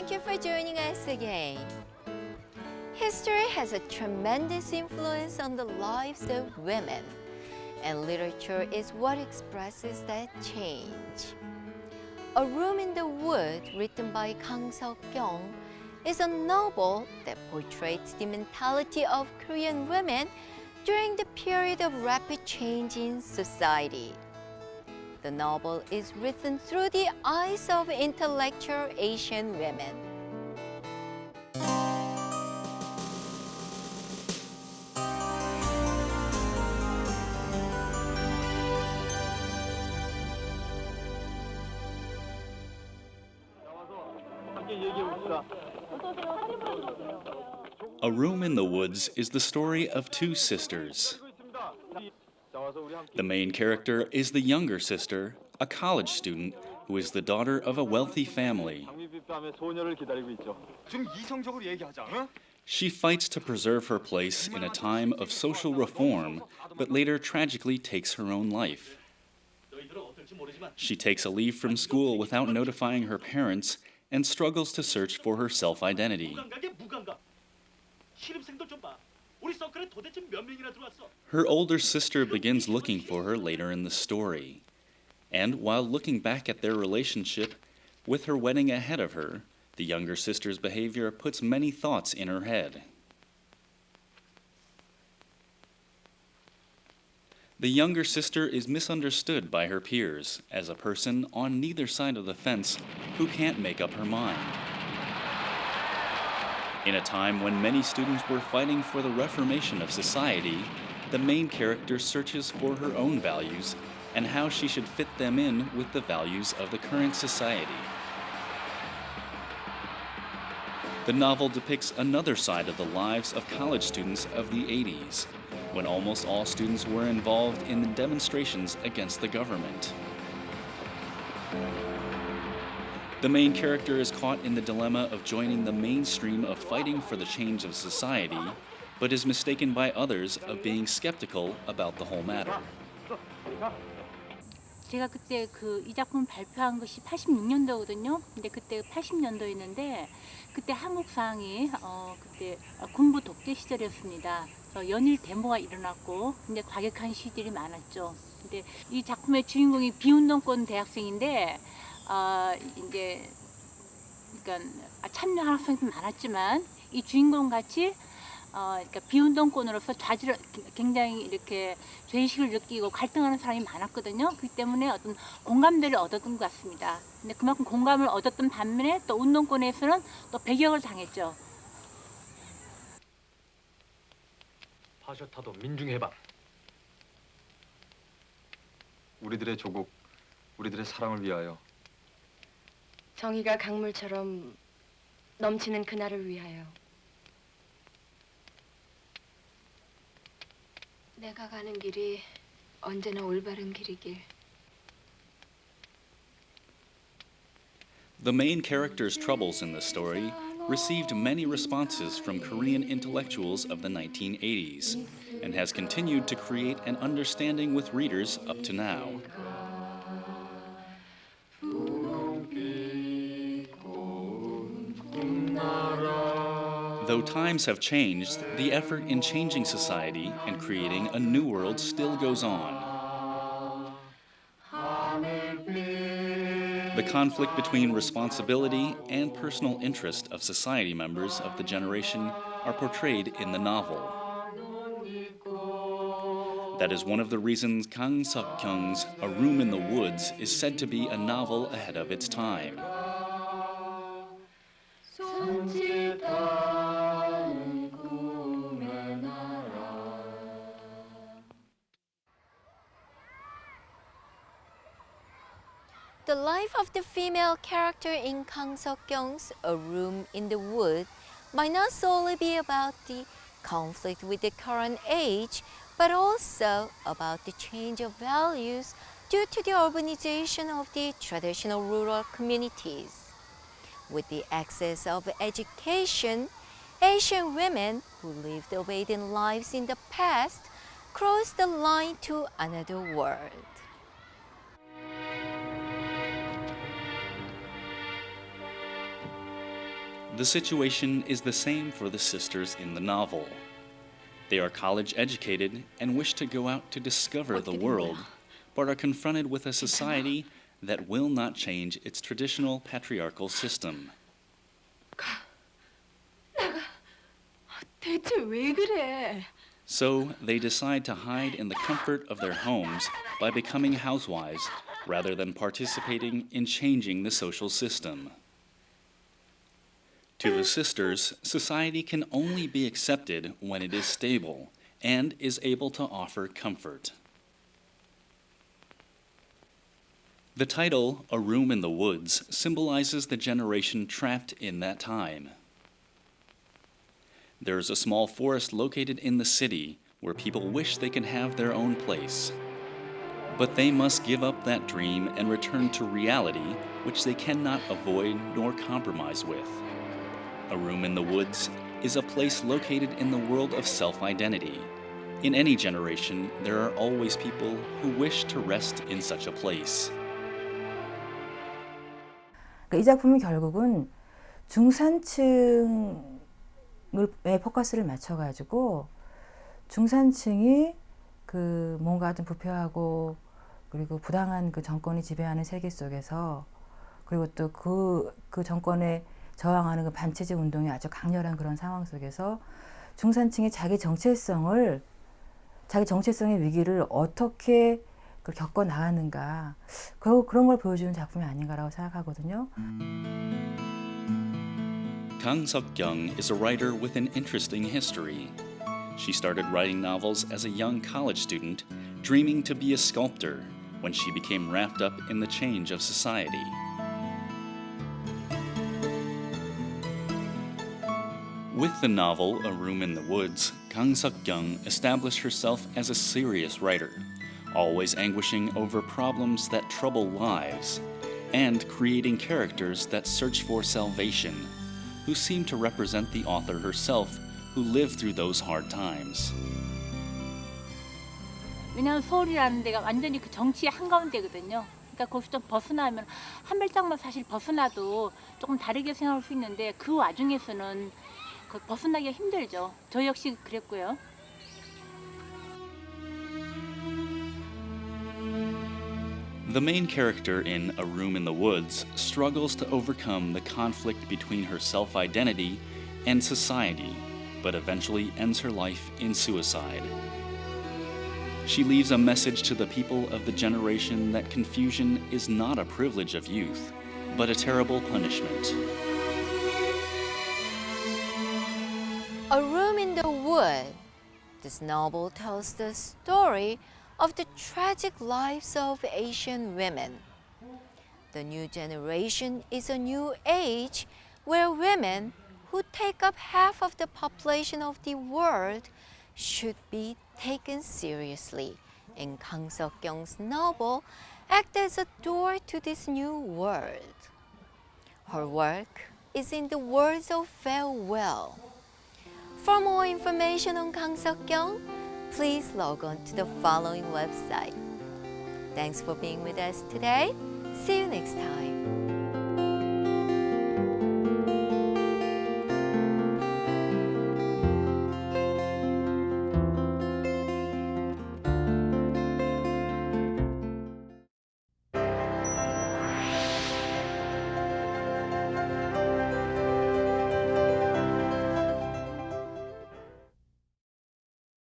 Thank you for joining us again. History has a tremendous influence on the lives of women, and literature is what expresses that change. A Room in the Wood, written by Kang Seok-kyung, is a novel that portrays the mentality of Korean women during the period of rapid change in society. The novel is written through the eyes of intellectual Asian women. A Room in the Woods is the story of two sisters. The main character is the younger sister, a college student who is the daughter of a wealthy family. She fights to preserve her place in a time of social reform, but later tragically takes her own life. She takes a leave from school without notifying her parents and struggles to search for her self-identity. Her older sister begins looking for her later in the story. And while looking back at their relationship, with her wedding ahead of her, the younger sister's behavior puts many thoughts in her head. The younger sister is misunderstood by her peers as a person on neither side of the fence who can't make up her mind. In a time when many students were fighting for the reformation of society, the main character searches for her own values and how she should fit them in with the values of the current society. The novel depicts another side of the lives of college students of the 80s, when almost all students were involved in the demonstrations against the government. The main character is caught in the dilemma of joining the mainstream of fighting for the change of society, but is mistaken by others of being skeptical about the whole matter. 제가 그때 이 작품 발표한 것이 86년도거든요. 근데 그때 80년도였는데 그때 한국상이 그때 군부 독재 시절이었습니다. 연일 데모가 일어났고 근데 과격한 시들이 많았죠. 근데 이 작품의 주인공이 비운동권 대학생인데 이제 그러니까 참여한 학생도 많았지만 이 주인공 같이 그러니까 비운동권으로서 굉장히 이렇게 죄의식을 느끼고 갈등하는 사람이 많았거든요. 그렇기 때문에 어떤 공감대를 얻었던 것 같습니다. 근데 그만큼 공감을 얻었던 반면에 또 운동권에서는 또 배격을 당했죠. 파쇼타도 민중해방. 우리들의 조국, 우리들의 사랑을 위하여. 정의가 강물처럼 넘치는 그날을 위하여. 내가 가는 길이 언제나 올바른 길이길. The main character's troubles in the story received many responses from Korean intellectuals of the 1980s and has continued to create an understanding with readers up to now. Though times have changed, the effort in changing society and creating a new world still goes on. The conflict between responsibility and personal interest of society members of the generation are portrayed in the novel. That is one of the reasons Kang Seok-kyung's A Room in the Woods is said to be a novel ahead of its time. The life of the female character in Kang Seok-kyung's A Room in the Wood might not solely be about the conflict with the current age, but also about the change of values due to the urbanization of the traditional rural communities. With the access of education, Asian women who lived obedient lives in the past crossed the line to another world. The situation is the same for the sisters in the novel. They are college educated and wish to go out to discover the world, but are confronted with a society that will not change its traditional patriarchal system. 대체 왜 그래? So they decide to hide in the comfort of their homes by becoming housewives rather than participating in changing the social system. To the sisters, society can only be accepted when it is stable and is able to offer comfort. The title, A Room in the Woods, symbolizes the generation trapped in that time. There is a small forest located in the city where people wish they could have their own place. But they must give up that dream and return to reality, which they cannot avoid nor compromise with. A room in the woods is a place located in the world of self-identity. In any generation, there are always people who wish to rest in such a place. 이 작품은 결국은 중산층에 포커스를 맞춰가지고 중산층이 그 뭔가 좀 부패하고 그리고 부당한 그 정권이 지배하는 세계 속에서 그리고 또 그 정권에 저항하는 그 반체제 운동이 아주 강렬한 그런 상황 속에서 중산층이 자기 정체성의 위기를 어떻게 겪어 나가는가 그런 걸 보여주는 작품이 아닌가라고 생각하거든요. Kang Seok-kyung is a writer with an interesting history. She started writing novels as a young college student, dreaming to be a sculptor when she became wrapped up in the change of society. With the novel A Room in the Woods, Kang Seok-kyung established herself as a serious writer, always anguishing over problems that trouble lives, and creating characters that search for salvation, who seem to represent the author herself, who lived through those hard times. 왜냐하면 서울이라는 데가 완전히 그 정치의 한가운데거든요. 그러니까 거기서 좀 벗어나면 한 발짝만 사실 벗어나도 조금 다르게 생각할 수 있는데 그 와중에서는 그 벗어나기가 힘들죠. 저 역시 그랬고요. The main character in A Room in the Woods struggles to overcome the conflict between her self-identity and society, but eventually ends her life in suicide. She leaves a message to the people of the generation that confusion is not a privilege of youth, but a terrible punishment. A Room in the Wood. This novel tells the story of the tragic lives of Asian women. The new generation is a new age where women, who take up half of the population of the world, should be taken seriously. And Kang Seok-kyung's novel acts as a door to this new world. Her work is in the words of farewell. For more information on Kang Seok-kyung, please log on to the following website. Thanks for being with us today. See you next time.